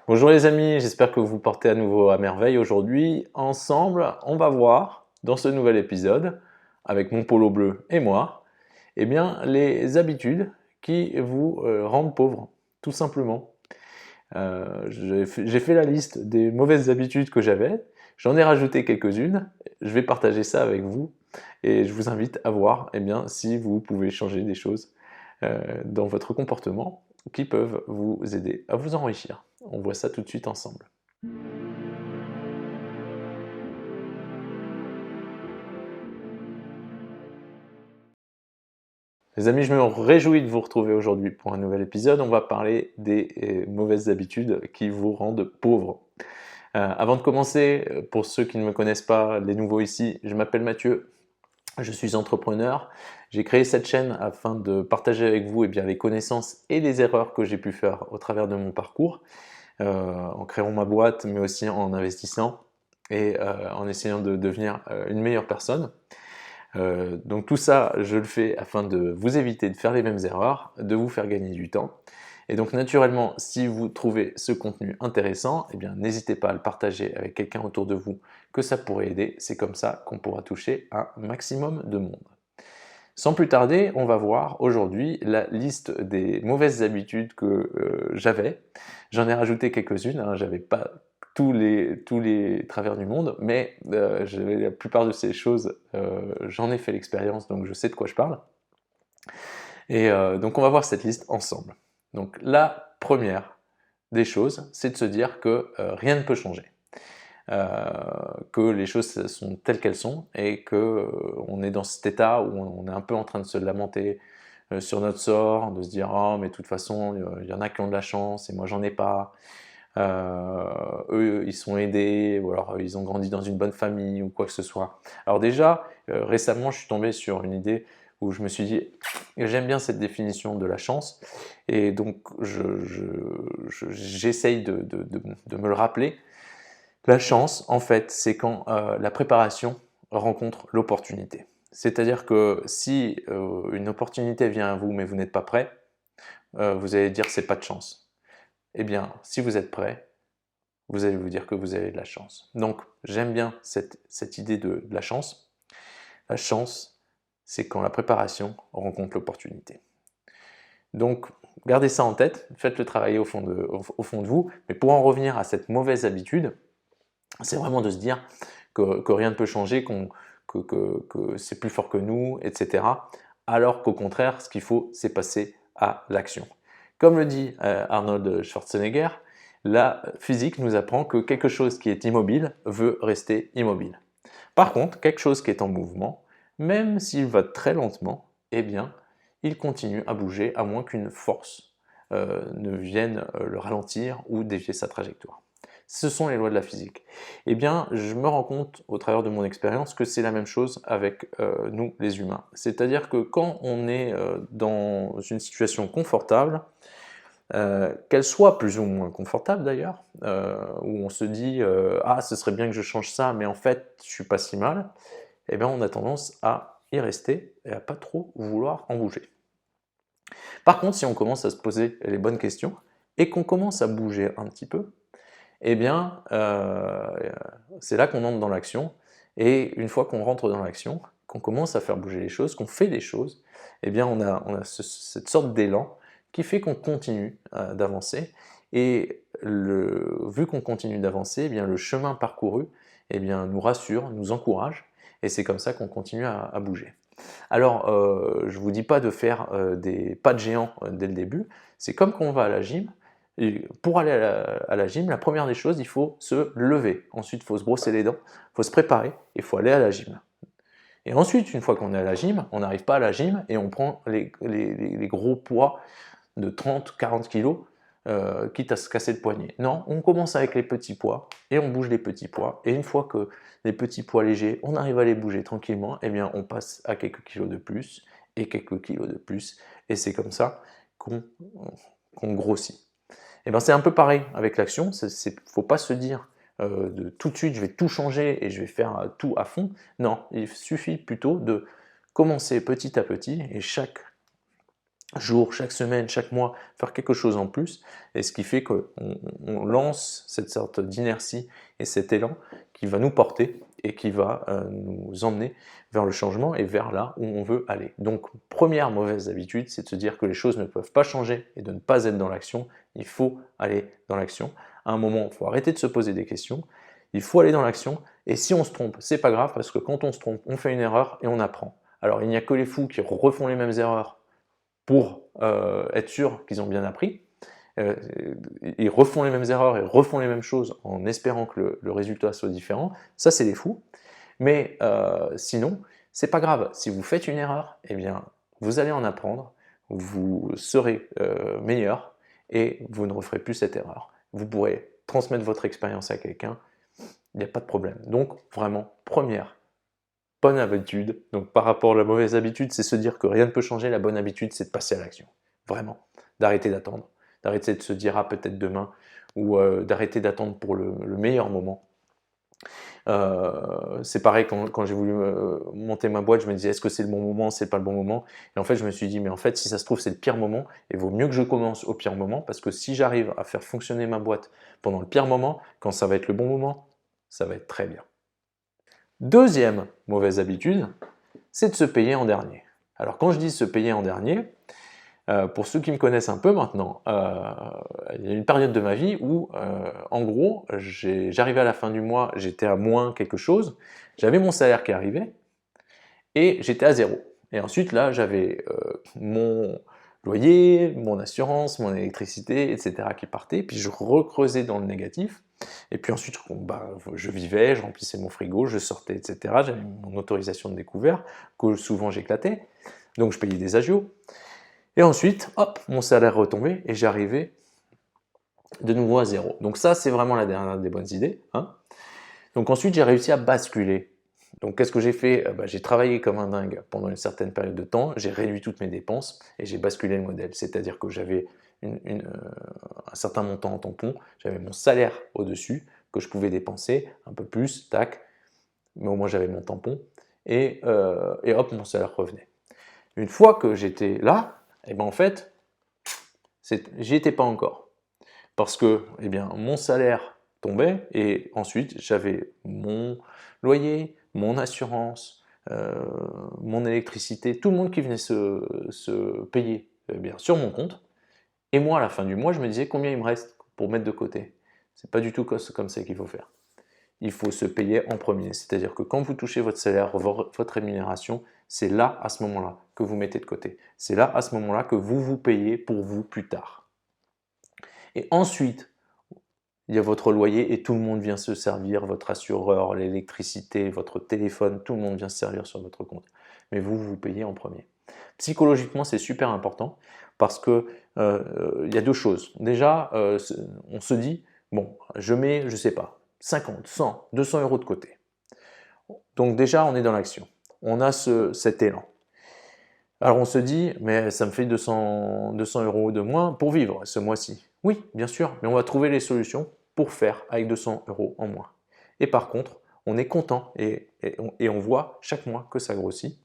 Bonjour les amis, j'espère que vous vous portez à nouveau à merveille aujourd'hui. Ensemble, on va voir dans ce nouvel épisode, avec mon polo bleu et moi, eh bien, les habitudes qui vous rendent pauvre, tout simplement. J'ai fait la liste des mauvaises habitudes que j'avais, j'en ai rajouté quelques-unes, je vais partager ça avec vous et je vous invite à voir eh bien, si vous pouvez changer des choses dans votre comportement qui peuvent vous aider à vous enrichir. On voit ça tout de suite ensemble. Les amis, je me réjouis de vous retrouver aujourd'hui pour un nouvel épisode. On va parler des mauvaises habitudes qui vous rendent pauvre. Avant de commencer, pour ceux qui ne me connaissent pas, les nouveaux ici, je m'appelle Mathieu, je suis entrepreneur. J'ai créé cette chaîne afin de partager avec vous les connaissances et les erreurs que j'ai pu faire au travers de mon parcours, en créant ma boîte, mais aussi en investissant et en essayant de devenir une meilleure personne. Donc tout ça, je le fais afin de vous éviter de faire les mêmes erreurs, de vous faire gagner du temps. Et donc naturellement, si vous trouvez ce contenu intéressant, eh bien n'hésitez pas à le partager avec quelqu'un autour de vous que ça pourrait aider. C'est comme ça qu'on pourra toucher un maximum de monde. Sans plus tarder, on va voir aujourd'hui la liste des mauvaises habitudes que j'avais. J'en ai rajouté quelques-unes, hein, j'avais pas tous les travers du monde, mais la plupart de ces choses, j'en ai fait l'expérience, donc je sais de quoi je parle. Et donc on va voir cette liste ensemble. Donc la première des choses, c'est de se dire que rien ne peut changer. Que les choses sont telles qu'elles sont et que on est dans cet état où on est un peu en train de se lamenter sur notre sort, de se dire oh mais de toute façon il y en a qui ont de la chance et moi j'en ai pas. Eux ils sont aidés ou alors ils ont grandi dans une bonne famille ou quoi que ce soit. Alors déjà récemment je suis tombé sur une idée où je me suis dit j'aime bien cette définition de la chance et donc j'essaye de me le rappeler. La chance, en fait, c'est quand la préparation rencontre l'opportunité. C'est-à-dire que si une opportunité vient à vous mais vous n'êtes pas prêt, vous allez dire c'est pas de chance. Eh bien, si vous êtes prêt, vous allez vous dire que vous avez de la chance. Donc, j'aime bien cette idée de la chance. La chance, c'est quand la préparation rencontre l'opportunité. Donc, gardez ça en tête, faites-le travailler au fond de vous. Mais pour en revenir à cette mauvaise habitude, c'est vraiment de se dire que rien ne peut changer, que c'est plus fort que nous, etc. Alors qu'au contraire, ce qu'il faut, c'est passer à l'action. Comme le dit Arnold Schwarzenegger, la physique nous apprend que quelque chose qui est immobile veut rester immobile. Par contre, quelque chose qui est en mouvement, même s'il va très lentement, eh bien, il continue à bouger à moins qu'une force ne vienne le ralentir ou dévier sa trajectoire. Ce sont les lois de la physique. Eh bien, je me rends compte au travers de mon expérience que c'est la même chose avec nous les humains. C'est-à-dire que quand on est dans une situation confortable, qu'elle soit plus ou moins confortable d'ailleurs, où on se dit ah ce serait bien que je change ça, mais en fait je suis pas si mal, eh bien on a tendance à y rester et à pas trop vouloir en bouger. Par contre, si on commence à se poser les bonnes questions et qu'on commence à bouger un petit peu, eh bien, c'est là qu'on entre dans l'action. Et une fois qu'on rentre dans l'action, qu'on commence à faire bouger les choses, qu'on fait des choses, eh bien, on a cette sorte d'élan qui fait qu'on continue d'avancer. Et vu qu'on continue d'avancer, eh bien, le chemin parcouru eh bien, nous rassure, nous encourage. Et c'est comme ça qu'on continue à bouger. Alors, je ne vous dis pas de faire des pas de géant dès le début. C'est comme quand on va à la gym. Et pour aller à la gym, la première des choses, il faut se lever. Ensuite, il faut se brosser les dents, il faut se préparer et il faut aller à la gym. Et ensuite, une fois qu'on est à la gym, on n'arrive pas à la gym et on prend les gros poids de 30-40 kilos, quitte à se casser le poignet. Non, on commence avec les petits poids et on bouge les petits poids. Et une fois que les petits poids légers, on arrive à les bouger tranquillement, eh bien on passe à quelques kilos de plus et quelques kilos de plus. Et c'est comme ça qu'on grossit. Et ben c'est un peu pareil avec l'action. Il ne faut pas se dire de tout de suite je vais tout changer et je vais faire tout à fond. Non, il suffit plutôt de commencer petit à petit et chaque jour, chaque semaine, chaque mois, faire quelque chose en plus, et ce qui fait qu'on lance cette sorte d'inertie et cet élan qui va nous porter et qui va nous emmener vers le changement et vers là où on veut aller. Donc, première mauvaise habitude, c'est de se dire que les choses ne peuvent pas changer et de ne pas être dans l'action. Il faut aller dans l'action. À un moment, il faut arrêter de se poser des questions. Il faut aller dans l'action. Et si on se trompe, c'est pas grave parce que quand on se trompe, on fait une erreur et on apprend. Alors, il n'y a que les fous qui refont les mêmes erreurs pour être sûr qu'ils ont bien appris. Ils refont les mêmes erreurs et refont les mêmes choses en espérant que le résultat soit différent. Ça, c'est des fous. Mais sinon, c'est pas grave. Si vous faites une erreur, eh bien, vous allez en apprendre, vous serez meilleur et vous ne referez plus cette erreur. Vous pourrez transmettre votre expérience à quelqu'un, il n'y a pas de problème. Donc, vraiment, première bonne habitude. Donc, par rapport à la mauvaise habitude, c'est se dire que rien ne peut changer. La bonne habitude, c'est de passer à l'action. Vraiment. D'arrêter d'attendre. D'arrêter de se dire, ah, peut-être demain. Ou d'arrêter d'attendre pour le meilleur moment. C'est pareil quand j'ai voulu monter ma boîte, je me disais est-ce que c'est le bon moment, c'est pas le bon moment, et en fait je me suis dit mais en fait si ça se trouve c'est le pire moment, et vaut mieux que je commence au pire moment, parce que si j'arrive à faire fonctionner ma boîte pendant le pire moment, quand ça va être le bon moment, ça va être très bien. Deuxième mauvaise habitude, c'est de se payer en dernier. Alors quand je dis se payer en dernier, pour ceux qui me connaissent un peu maintenant, il y a une période de ma vie où, en gros, j'arrivais à la fin du mois, j'étais à moins quelque chose, j'avais mon salaire qui arrivait, et j'étais à zéro. Et ensuite, là, j'avais mon loyer, mon assurance, mon électricité, etc. qui partaient, puis je recreusais dans le négatif, et puis ensuite, je vivais, je remplissais mon frigo, je sortais, etc. J'avais mon autorisation de découvert, que souvent j'éclatais, donc je payais des agios. Et ensuite, hop, mon salaire retombait et j'arrivais de nouveau à zéro. Donc ça, c'est vraiment la dernière des bonnes idées. Hein. Donc ensuite, j'ai réussi à basculer. Donc qu'est-ce que j'ai fait? J'ai travaillé comme un dingue pendant une certaine période de temps, j'ai réduit toutes mes dépenses et j'ai basculé le modèle. C'est-à-dire que j'avais un certain montant en tampon, j'avais mon salaire au-dessus que je pouvais dépenser un peu plus, tac, mais au moins j'avais mon tampon et hop, mon salaire revenait. Une fois que j'étais là, et ben en fait, j'y étais pas encore. Parce que eh bien, mon salaire tombait et ensuite j'avais mon loyer, mon assurance, mon électricité, tout le monde qui venait se payer bien, sur mon compte. Et moi, à la fin du mois, je me disais combien il me reste pour mettre de côté. C'est pas du tout comme ça qu'il faut faire. Il faut se payer en premier. C'est-à-dire que quand vous touchez votre salaire, votre rémunération, c'est là, à ce moment-là, que vous mettez de côté. C'est là, à ce moment-là, que vous vous payez pour vous plus tard. Et ensuite, il y a votre loyer et tout le monde vient se servir, votre assureur, l'électricité, votre téléphone, tout le monde vient se servir sur votre compte. Mais vous, vous payez en premier. Psychologiquement, c'est super important parce que il y a deux choses. Déjà, on se dit, bon, je mets, je sais pas, 50, 100, 200 euros de côté. Donc déjà, on est dans l'action. On a cet élan. Alors on se dit, mais ça me fait 200 euros de moins pour vivre ce mois-ci. Oui, bien sûr, mais on va trouver les solutions pour faire avec 200 euros en moins. Et par contre, on est content et on voit chaque mois que ça grossit,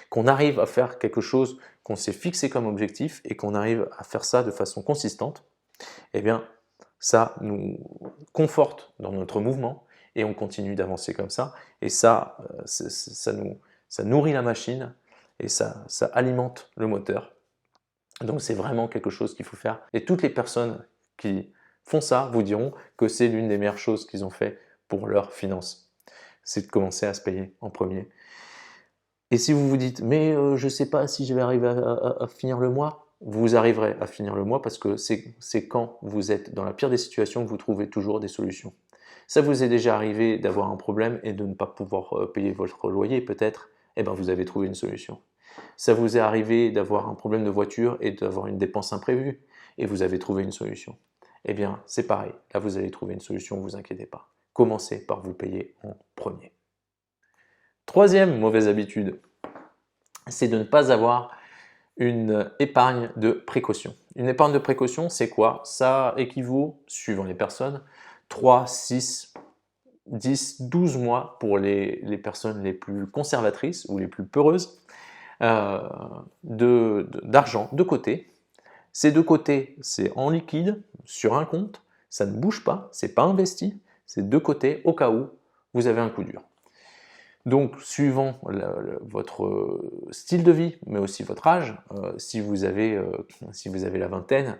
qu'on arrive à faire quelque chose qu'on s'est fixé comme objectif et qu'on arrive à faire ça de façon consistante, eh bien, ça nous conforte dans notre mouvement et on continue d'avancer comme ça. Et ça, ça nourrit la machine et ça alimente le moteur. Donc c'est vraiment quelque chose qu'il faut faire. Et toutes les personnes qui font ça vous diront que c'est l'une des meilleures choses qu'ils ont fait pour leurs finances. C'est de commencer à se payer en premier. Et si vous vous dites, mais je ne sais pas si je vais arriver à finir le mois, vous arriverez à finir le mois parce que c'est quand vous êtes dans la pire des situations que vous trouvez toujours des solutions. Ça vous est déjà arrivé d'avoir un problème et de ne pas pouvoir payer votre loyer peut-être, eh bien vous avez trouvé une solution. Ça vous est arrivé d'avoir un problème de voiture et d'avoir une dépense imprévue et vous avez trouvé une solution. Eh bien c'est pareil, là vous allez trouver une solution, ne vous inquiétez pas. Commencez par vous payer en premier. Troisième mauvaise habitude, c'est de ne pas avoir une épargne de précaution. Une épargne de précaution, c'est quoi? Ça équivaut, suivant les personnes, 3, 6, 10, 12 mois pour les personnes les plus conservatrices ou les plus peureuses. d'argent de côté. Ces deux côtés, c'est en liquide, sur un compte, ça ne bouge pas, c'est pas investi, c'est de côté au cas où vous avez un coup dur. Donc, suivant votre style de vie, mais aussi votre âge, si vous avez la vingtaine,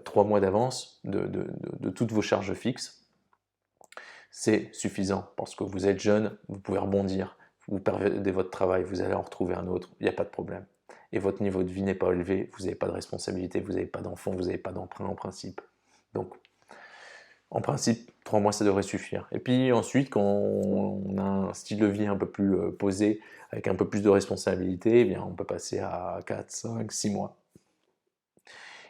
3 mois d'avance de toutes vos charges fixes, c'est suffisant parce que vous êtes jeune, vous pouvez rebondir, vous perdez votre travail, vous allez en retrouver un autre, il n'y a pas de problème. Et votre niveau de vie n'est pas élevé, vous n'avez pas de responsabilité, vous n'avez pas d'enfants, vous n'avez pas d'emprunt en principe. Donc, en principe, 3 mois, ça devrait suffire. Et puis ensuite, quand on a un style de vie un peu plus posé, avec un peu plus de responsabilité, eh bien, on peut passer à 4, 5, 6 mois.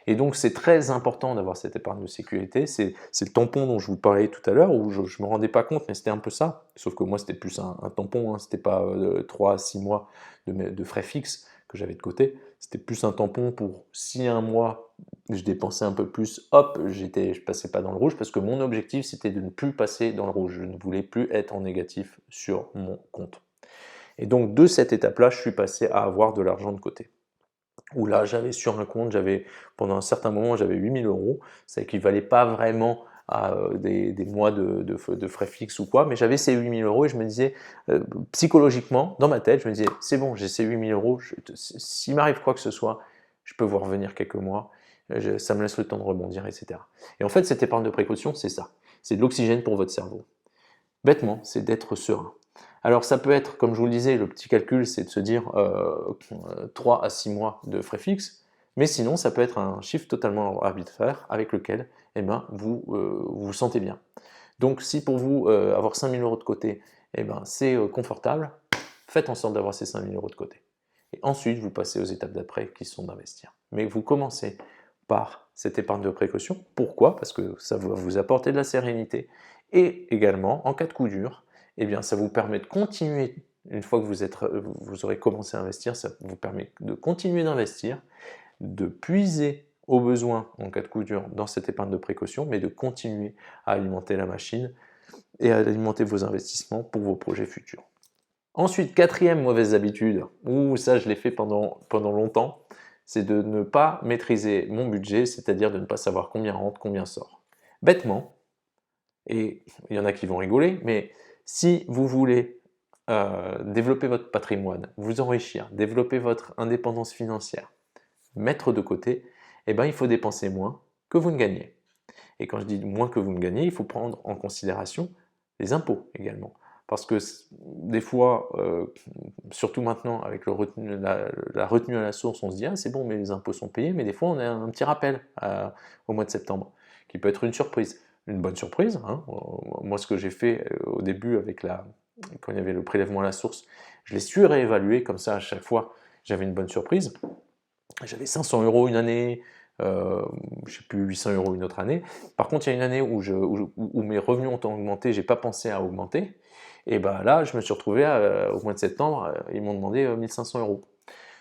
Et donc, c'est très important d'avoir cette épargne de sécurité. C'est le tampon dont je vous parlais tout à l'heure, où je ne me rendais pas compte, mais c'était un peu ça. Sauf que moi, c'était plus un tampon, hein. C'était pas 3 à 6 mois de frais fixes que j'avais de côté. C'était plus un tampon pour si un mois, je dépensais un peu plus, hop, je passais pas dans le rouge, parce que mon objectif, c'était de ne plus passer dans le rouge. Je ne voulais plus être en négatif sur mon compte. Et donc, de cette étape-là, je suis passé à avoir de l'argent de côté. Où là, j'avais sur un compte, pendant un certain moment, j'avais 8 000 €. Ça équivalait pas vraiment à des mois de frais fixes ou quoi, mais j'avais ces 8 000 € et je me disais, psychologiquement, dans ma tête, je me disais, c'est bon, j'ai ces 8 000 €, s'il m'arrive quoi que ce soit, je peux vous revenir quelques mois, ça me laisse le temps de rebondir, etc. Et en fait, cette épargne de précaution, c'est ça. C'est de l'oxygène pour votre cerveau. Bêtement, c'est d'être serein. Alors ça peut être, comme je vous le disais, le petit calcul, c'est de se dire 3 à 6 mois de frais fixes, mais sinon ça peut être un chiffre totalement arbitraire avec lequel eh ben, vous vous sentez bien. Donc si pour vous, avoir 5 000 € de côté, eh ben, c'est confortable, faites en sorte d'avoir ces 5 000 € de côté. Et ensuite, vous passez aux étapes d'après qui sont d'investir. Mais vous commencez par cette épargne de précaution. Pourquoi? Parce que ça va vous apporter de la sérénité. Et également, en cas de coup dur, eh bien, ça vous permet de continuer, une fois que vous aurez commencé à investir, ça vous permet de continuer d'investir, de puiser au besoin en cas de coup dur dans cette épargne de précaution, mais de continuer à alimenter la machine et à alimenter vos investissements pour vos projets futurs. Ensuite, quatrième mauvaise habitude, ça je l'ai fait pendant longtemps, c'est de ne pas maîtriser mon budget, c'est-à-dire de ne pas savoir combien rentre, combien sort. Bêtement, et il y en a qui vont rigoler, mais si vous voulez développer votre patrimoine, vous enrichir, développer votre indépendance financière, mettre de côté, eh ben, il faut dépenser moins que vous ne gagnez. Et quand je dis moins que vous ne gagnez, il faut prendre en considération les impôts également. Parce que des fois, surtout maintenant avec la retenue à la source, on se dit ah c'est bon mais les impôts sont payés, mais des fois on a un petit rappel au mois de septembre qui peut être une surprise, une bonne surprise. Hein. Moi ce que j'ai fait au début quand il y avait le prélèvement à la source, je l'ai su réévaluer comme ça à chaque fois j'avais une bonne surprise. J'avais 500 € une année, je sais plus 800 € une autre année. Par contre, il y a une année où mes revenus ont augmenté, j'ai pas pensé à augmenter. Et ben là, je me suis retrouvé au mois de septembre, ils m'ont demandé 1 500 €.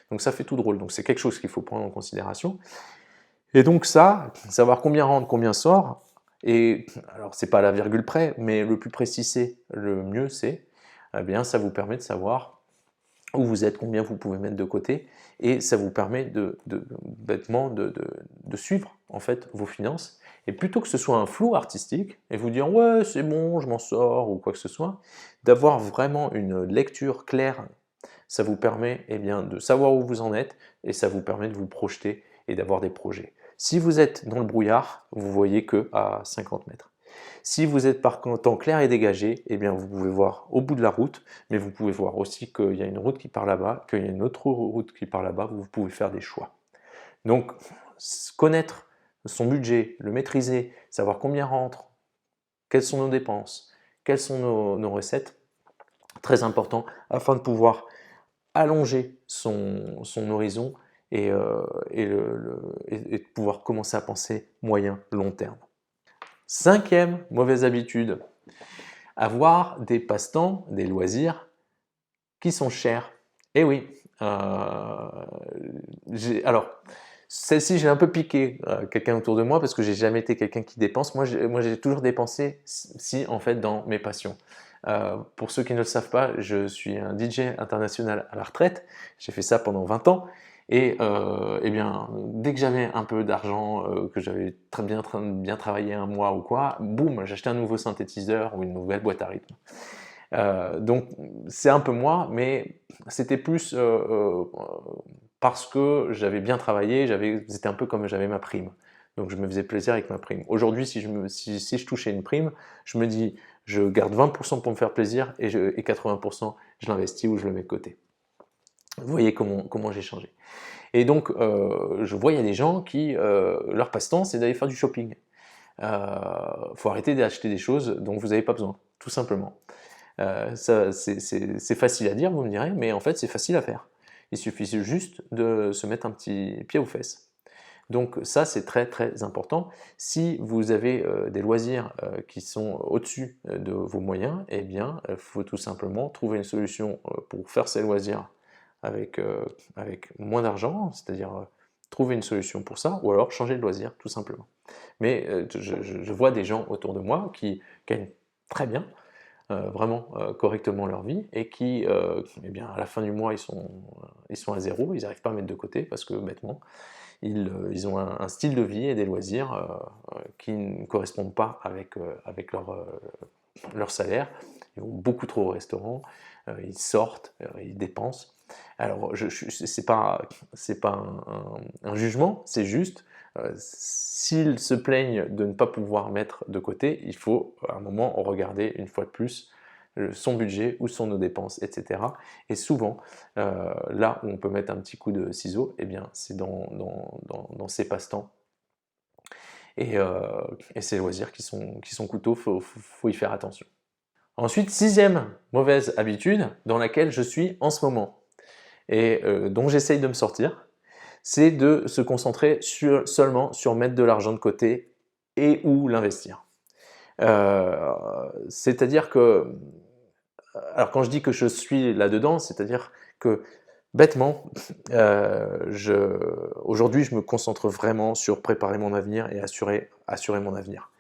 Donc ça fait tout drôle. Donc c'est quelque chose qu'il faut prendre en considération. Et donc ça, savoir combien rentre, combien sort. Et alors c'est pas à la virgule près, mais le plus précis c'est, le mieux c'est. Eh bien, ça vous permet de savoir où vous êtes, combien vous pouvez mettre de côté, et ça vous permet bêtement de suivre en fait vos finances, et plutôt que ce soit un flou artistique, et vous dire ouais c'est bon, je m'en sors, ou quoi que ce soit, d'avoir vraiment une lecture claire, ça vous permet eh bien, de savoir où vous en êtes, et ça vous permet de vous projeter et d'avoir des projets. Si vous êtes dans le brouillard, vous voyez que à 50 mètres. Si vous êtes par temps clair et dégagé, eh bien vous pouvez voir au bout de la route, mais vous pouvez voir aussi qu'il y a une route qui part là-bas, qu'il y a une autre route qui part là-bas, vous pouvez faire des choix. Donc, connaître son budget, le maîtriser, savoir combien rentre, quelles sont nos dépenses, quelles sont nos recettes, très important, afin de pouvoir allonger son horizon et de pouvoir commencer à penser moyen, long terme. Cinquième mauvaise habitude, avoir des passe-temps, des loisirs qui sont chers. Eh oui, alors celle-ci j'ai un peu piqué quelqu'un autour de moi parce que j'ai jamais été quelqu'un qui dépense. Moi j'ai toujours dépensé si en fait dans mes passions. Pour ceux qui ne le savent pas, je suis un DJ international à la retraite. J'ai fait ça pendant 20 ans. Et eh bien, dès que j'avais un peu d'argent, que j'avais bien travaillé un mois ou quoi, boum, j'achetais un nouveau synthétiseur ou une nouvelle boîte à rythme. Donc c'est un peu moi, mais c'était plus parce que j'avais bien travaillé, c'était un peu comme j'avais ma prime. Donc je me faisais plaisir avec ma prime. Aujourd'hui, si je touchais une prime, je me dis, je garde 20% pour me faire plaisir et 80%, je l'investis ou je le mets de côté. Vous voyez comment j'ai changé. Et donc, je vois, il y a des gens qui, leur passe-temps, c'est d'aller faire du shopping. Faut arrêter d'acheter des choses dont vous n'avez pas besoin, tout simplement. C'est facile à dire, vous me direz, mais en fait, c'est facile à faire. Il suffit juste de se mettre un petit pied aux fesses. Donc ça, c'est très très important. Si vous avez des loisirs qui sont au-dessus de vos moyens, eh bien, il faut tout simplement trouver une solution pour faire ces loisirs avec, avec moins d'argent, c'est-à-dire trouver une solution pour ça, ou alors changer de loisir, tout simplement. Mais je vois des gens autour de moi qui gagnent très bien, vraiment correctement leur vie, et qui, eh bien, à la fin du mois, ils sont à zéro, ils n'arrivent pas à mettre de côté, parce que bêtement, ils ont un style de vie et des loisirs qui ne correspondent pas avec leur salaire. Ils vont beaucoup trop au restaurant, ils sortent, ils dépensent. Alors, c'est pas un jugement, c'est juste, s'ils se plaignent de ne pas pouvoir mettre de côté, il faut à un moment regarder une fois de plus son budget, où sont nos dépenses, etc. Et souvent, là où on peut mettre un petit coup de ciseau, eh bien, c'est dans ces passe-temps et ces loisirs qui sont coûteux, faut y faire attention. Ensuite, sixième mauvaise habitude dans laquelle je suis en ce moment et dont j'essaye de me sortir, c'est de se concentrer seulement sur mettre de l'argent de côté et ou l'investir. C'est-à-dire que, alors quand je dis que je suis là-dedans, c'est-à-dire que bêtement, aujourd'hui je me concentre vraiment sur préparer mon avenir et assurer mon avenir.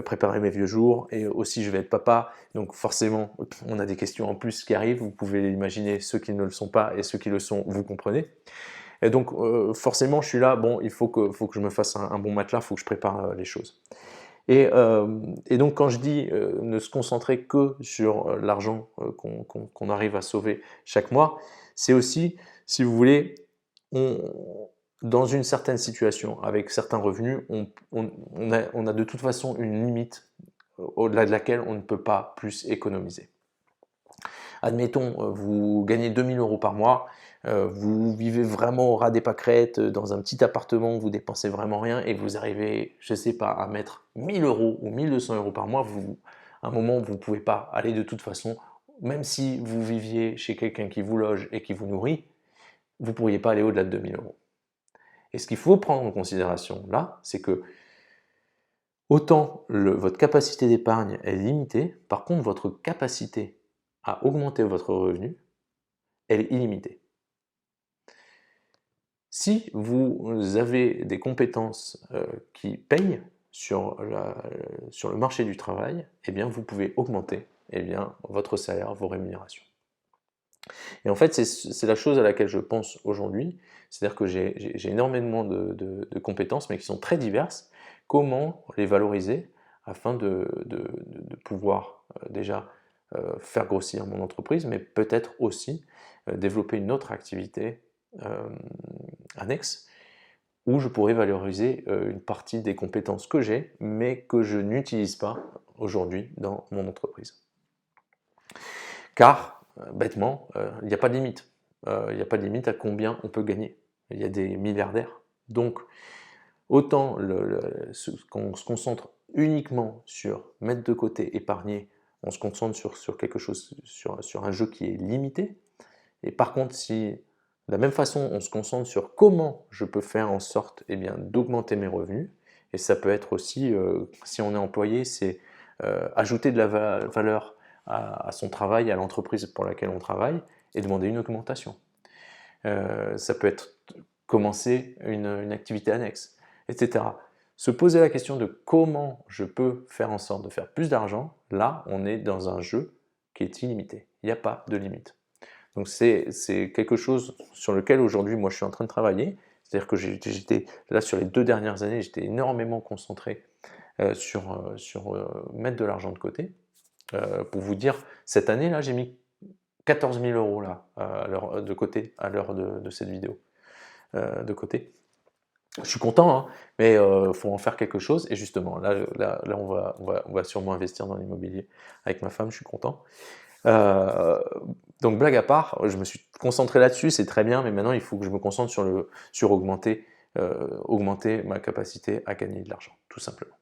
Préparer mes vieux jours, et aussi je vais être papa, donc forcément on a des questions en plus qui arrivent, vous pouvez imaginer, ceux qui ne le sont pas et ceux qui le sont, vous comprenez. Et donc forcément je suis là, bon, il faut que je me fasse un bon matelas, il faut que je prépare les choses. Et donc quand je dis ne se concentrer que sur l'argent qu'on arrive à sauver chaque mois, c'est aussi, si vous voulez, dans une certaine situation, avec certains revenus, on a de toute façon une limite au-delà de laquelle on ne peut pas plus économiser. Admettons, vous gagnez 2000 € par mois, vous vivez vraiment au ras des pâquerettes, dans un petit appartement, vous dépensez vraiment rien et vous arrivez, je ne sais pas, à mettre 1000 € ou 1200 € par mois, à un moment, vous ne pouvez pas aller de toute façon, même si vous viviez chez quelqu'un qui vous loge et qui vous nourrit, vous ne pourriez pas aller au-delà de 2000 €. Et ce qu'il faut prendre en considération là, c'est que autant votre capacité d'épargne est limitée, par contre votre capacité à augmenter votre revenu, elle est illimitée. Si vous avez des compétences qui payent sur le marché du travail, eh bien vous pouvez augmenter votre salaire, vos rémunérations. Et en fait, c'est la chose à laquelle je pense aujourd'hui, c'est-à-dire que j'ai énormément de compétences, mais qui sont très diverses. Comment les valoriser afin de pouvoir déjà faire grossir mon entreprise, mais peut-être aussi développer une autre activité annexe, où je pourrais valoriser une partie des compétences que j'ai, mais que je n'utilise pas aujourd'hui dans mon entreprise. Car, bêtement, il n'y a pas de limite. Il n'y a pas de limite à combien on peut gagner. Il y a des milliardaires. Donc, autant qu'on se concentre uniquement sur mettre de côté, épargner, on se concentre sur quelque chose, sur un jeu qui est limité. Et par contre, si de la même façon, on se concentre sur comment je peux faire en sorte d'augmenter mes revenus, et ça peut être aussi, si on est employé, c'est ajouter de la valeur à son travail, à l'entreprise pour laquelle on travaille, et demander une augmentation. Ça peut être commencer une activité annexe, etc. Se poser la question de comment je peux faire en sorte de faire plus d'argent, là, on est dans un jeu qui est illimité. Il n'y a pas de limite. Donc c'est quelque chose sur lequel aujourd'hui, moi, je suis en train de travailler. C'est-à-dire que j'étais là sur les 2 dernières années, j'étais énormément concentré sur mettre de l'argent de côté. Pour vous dire, cette année-là, j'ai mis 14 000 € là, de côté à l'heure de cette vidéo, de côté. Je suis content, hein, mais faut en faire quelque chose. Et justement, là on va sûrement investir dans l'immobilier avec ma femme, je suis content. Donc blague à part, je me suis concentré là-dessus, c'est très bien, mais maintenant il faut que je me concentre sur augmenter ma capacité à gagner de l'argent, tout simplement.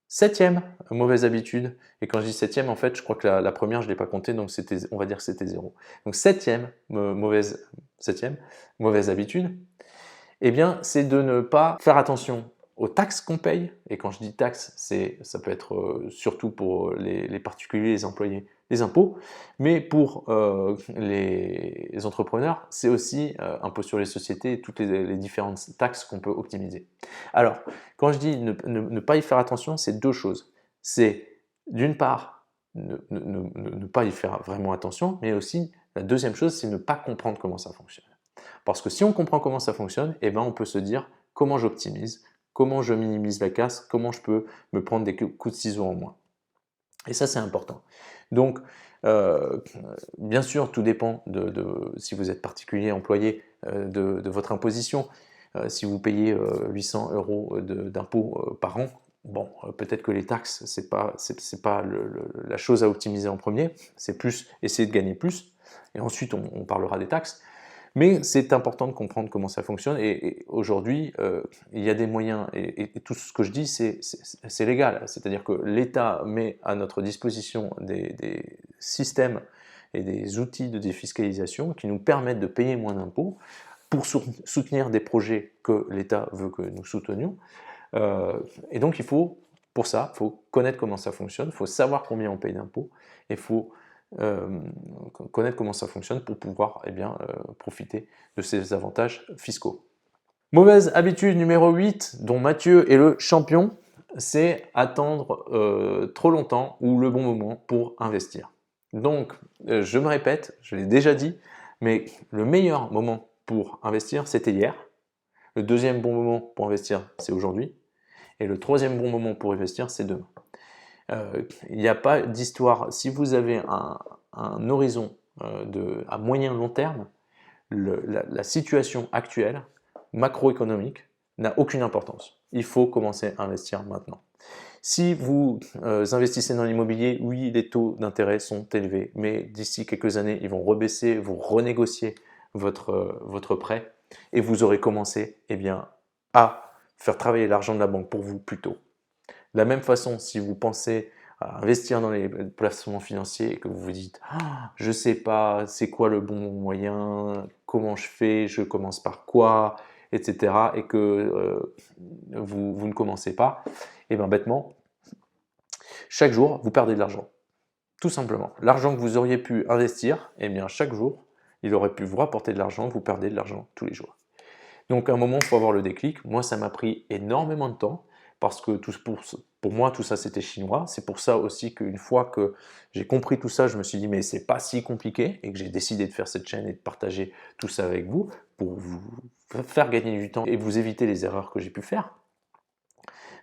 7e mauvaise habitude, et quand je dis 7e, en fait, je crois que la première, je ne l'ai pas comptée, donc on va dire que c'était 0. Donc 7e mauvaise habitude, eh bien, c'est de ne pas faire attention aux taxes qu'on paye. Et quand je dis taxes, ça peut être surtout pour les particuliers, les employés, les impôts. Mais pour les entrepreneurs, c'est aussi impôt sur les sociétés et toutes les différentes taxes qu'on peut optimiser. Alors, quand je dis ne pas y faire attention, c'est 2 choses. C'est d'une part, ne pas y faire vraiment attention, mais aussi la deuxième chose, c'est ne pas comprendre comment ça fonctionne. Parce que si on comprend comment ça fonctionne, eh ben on peut se dire comment j'optimise, comment je minimise la casse, comment je peux me prendre des coups de ciseaux en moins. Et ça, c'est important. Donc, bien sûr, tout dépend si vous êtes particulier, employé, de votre imposition. Si vous payez 800 € d'impôts par an, bon, peut-être que les taxes, c'est pas la chose à optimiser en premier, c'est plus essayer de gagner plus, et ensuite on parlera des taxes. Mais c'est important de comprendre comment ça fonctionne, et aujourd'hui, il y a des moyens, et tout ce que je dis, c'est légal. C'est-à-dire que l'État met à notre disposition des systèmes et des outils de défiscalisation qui nous permettent de payer moins d'impôts pour soutenir des projets que l'État veut que nous soutenions. Et donc pour ça, il faut connaître comment ça fonctionne, il faut savoir combien on paye d'impôts, et il faut connaître comment ça fonctionne pour pouvoir profiter de ces avantages fiscaux. Mauvaise habitude numéro 8, dont Mathieu est le champion, c'est attendre trop longtemps ou le bon moment pour investir. Donc, je me répète, je l'ai déjà dit, mais le meilleur moment pour investir, c'était hier. Le deuxième bon moment pour investir, c'est aujourd'hui. Et le troisième bon moment pour investir, c'est demain. Il n'y a pas d'histoire. Si vous avez un horizon à moyen long terme, la situation actuelle, macroéconomique, n'a aucune importance. Il faut commencer à investir maintenant. Si vous investissez dans l'immobilier, oui, les taux d'intérêt sont élevés, mais d'ici quelques années, ils vont rebaisser, vous renégocier votre prêt, et vous aurez commencé à faire travailler l'argent de la banque pour vous plus tôt. De la même façon, si vous pensez à investir dans les placements financiers et que vous vous dites « je ne sais pas, c'est quoi le bon moyen, comment je fais, je commence par quoi ?» etc. et que vous ne commencez pas, et bien bêtement, chaque jour, vous perdez de l'argent. Tout simplement. L'argent que vous auriez pu investir, eh bien chaque jour, il aurait pu vous rapporter de l'argent, vous perdez de l'argent tous les jours. Donc à un moment, il faut avoir le déclic. Moi, ça m'a pris énormément de temps parce que pour moi, tout ça, c'était chinois. C'est pour ça aussi qu'une fois que j'ai compris tout ça, je me suis dit, mais c'est pas si compliqué, et que j'ai décidé de faire cette chaîne et de partager tout ça avec vous pour vous faire gagner du temps et vous éviter les erreurs que j'ai pu faire.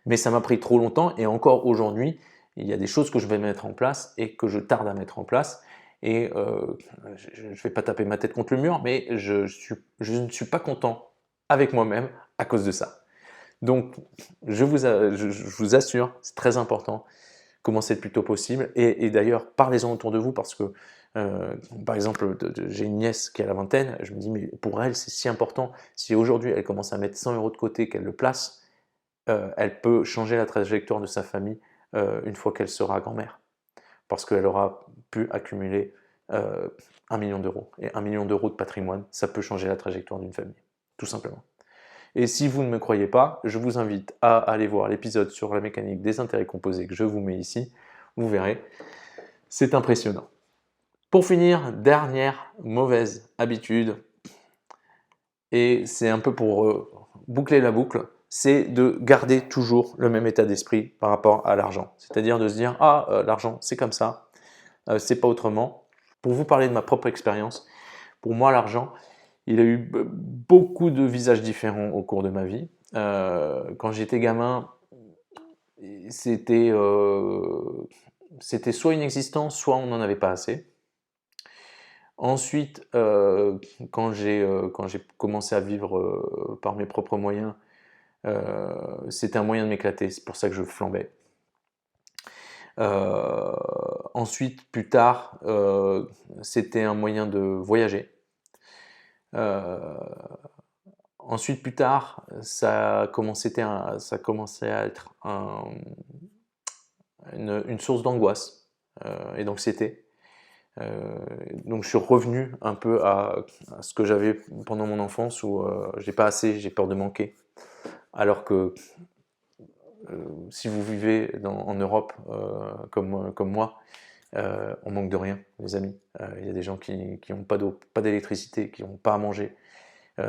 Mais ça m'a pris trop longtemps, et encore aujourd'hui, il y a des choses que je vais mettre en place et que je tarde à mettre en place. Et je ne vais pas taper ma tête contre le mur, mais je ne suis pas content avec moi-même à cause de ça. Donc, je vous assure, c'est très important, commencez le plus tôt possible. Et d'ailleurs, parlez-en autour de vous, parce que, par exemple, j'ai une nièce qui a la vingtaine, je me dis, mais pour elle, c'est si important. Si aujourd'hui, elle commence à mettre 100 € de côté, qu'elle le place, elle peut changer la trajectoire de sa famille une fois qu'elle sera grand-mère. Parce qu'elle aura pu accumuler 1 million d'euros. Et 1 million d'euros de patrimoine, ça peut changer la trajectoire d'une famille, tout simplement. Et si vous ne me croyez pas, je vous invite à aller voir l'épisode sur la mécanique des intérêts composés que je vous mets ici. Vous verrez, c'est impressionnant. Pour finir, dernière mauvaise habitude, et c'est un peu pour boucler la boucle, c'est de garder toujours le même état d'esprit par rapport à l'argent. C'est-à-dire de se dire, l'argent, c'est comme ça, c'est pas autrement. Pour vous parler de ma propre expérience, pour moi, l'argent, il a eu beaucoup de visages différents au cours de ma vie. Quand j'étais gamin, c'était soit inexistant, soit on n'en avait pas assez. Ensuite, quand j'ai commencé à vivre par mes propres moyens, c'était un moyen de m'éclater, c'est pour ça que je flambais. Ensuite, plus tard, c'était un moyen de voyager. Ensuite, plus tard, ça a commencé à être une source d'angoisse et d'anxiété. Donc je suis revenu un peu à ce que j'avais pendant mon enfance où j'ai pas assez, j'ai peur de manquer. Alors que si vous vivez en Europe comme moi, on manque de rien, les amis. Il y a des gens qui n'ont pas d'eau, pas d'électricité, qui n'ont pas à manger.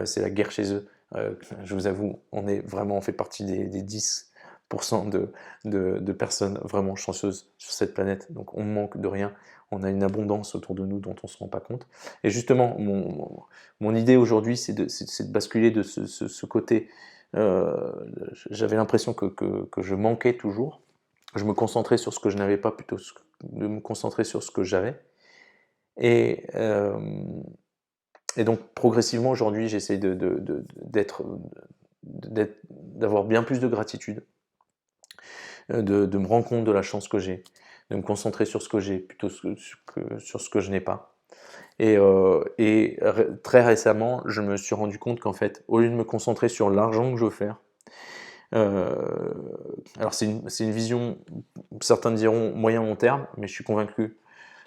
C'est la guerre chez eux. Je vous avoue, on fait partie des 10% de personnes vraiment chanceuses sur cette planète. Donc on manque de rien. On a une abondance autour de nous dont on ne se rend pas compte. Et justement, mon idée aujourd'hui, c'est de basculer de ce côté. J'avais l'impression que je manquais toujours. Je me concentrais sur ce que je n'avais pas plutôt que de me concentrer sur ce que j'avais. Et donc progressivement aujourd'hui, j'essaie d'avoir bien plus de gratitude, de me rendre compte de la chance que j'ai, de me concentrer sur ce que j'ai plutôt que sur ce que je n'ai pas. Et très récemment, je me suis rendu compte qu'en fait, au lieu de me concentrer sur l'argent que je veux faire, alors c'est une vision, certains diront moyen-long terme, mais je suis convaincu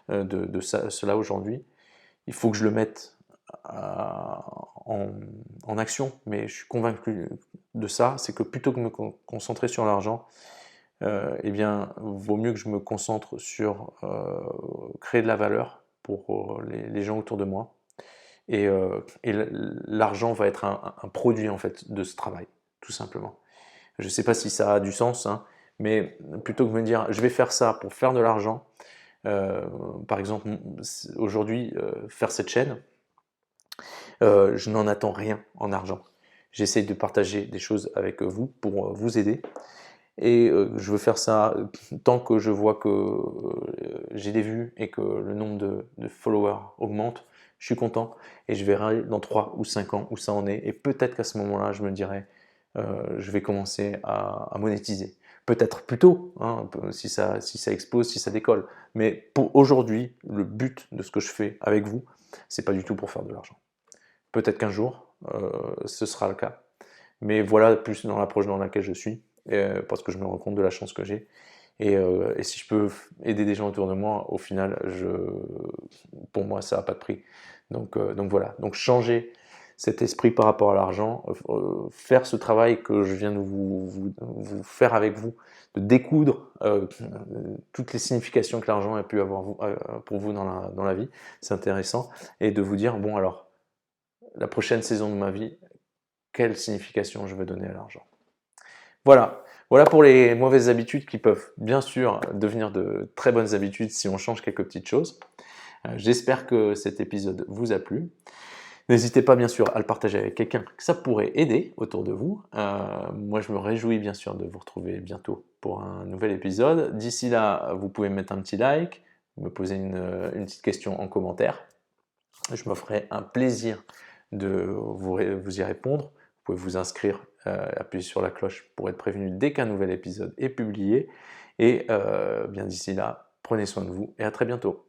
de cela aujourd'hui. Il faut que je le mette en action, mais je suis convaincu de ça, c'est que plutôt que de me concentrer sur l'argent, eh bien, vaut mieux que je me concentre sur créer de la valeur pour les gens autour de moi. Et l'argent va être un produit en fait de ce travail, tout simplement. Je ne sais pas si ça a du sens, hein, mais plutôt que de me dire je vais faire ça pour faire de l'argent, par exemple aujourd'hui faire cette chaîne, je n'en attends rien en argent. J'essaie de partager des choses avec vous pour vous aider. Et je veux faire ça tant que je vois que j'ai des vues et que le nombre de followers augmente. Je suis content et je verrai dans 3 ou 5 ans où ça en est. Et peut-être qu'à ce moment-là, je me dirai, je vais commencer à monétiser. Peut-être plus tôt, hein, si ça explose, si ça décolle. Mais pour aujourd'hui, le but de ce que je fais avec vous, c'est pas du tout pour faire de l'argent. Peut-être qu'un jour, ce sera le cas. Mais voilà plus dans l'approche dans laquelle je suis, parce que je me rends compte de la chance que j'ai. Et si je peux aider des gens autour de moi, au final, pour moi, ça n'a pas de prix. Donc voilà. Donc changer cet esprit par rapport à l'argent, faire ce travail que je viens de vous faire avec vous, de découdre toutes les significations que l'argent a pu avoir pour vous dans la vie, c'est intéressant. Et de vous dire, bon alors, la prochaine saison de ma vie, quelle signification je veux donner à l'argent. Voilà pour les mauvaises habitudes qui peuvent bien sûr devenir de très bonnes habitudes si on change quelques petites choses. J'espère que cet épisode vous a plu. N'hésitez pas bien sûr à le partager avec quelqu'un que ça pourrait aider autour de vous. Moi je me réjouis bien sûr de vous retrouver bientôt pour un nouvel épisode. D'ici là, vous pouvez mettre un petit like, me poser une petite question en commentaire. Je me ferai un plaisir de vous y répondre. Vous pouvez vous inscrire, appuyer sur la cloche pour être prévenu dès qu'un nouvel épisode est publié. Et bien d'ici là, prenez soin de vous et à très bientôt.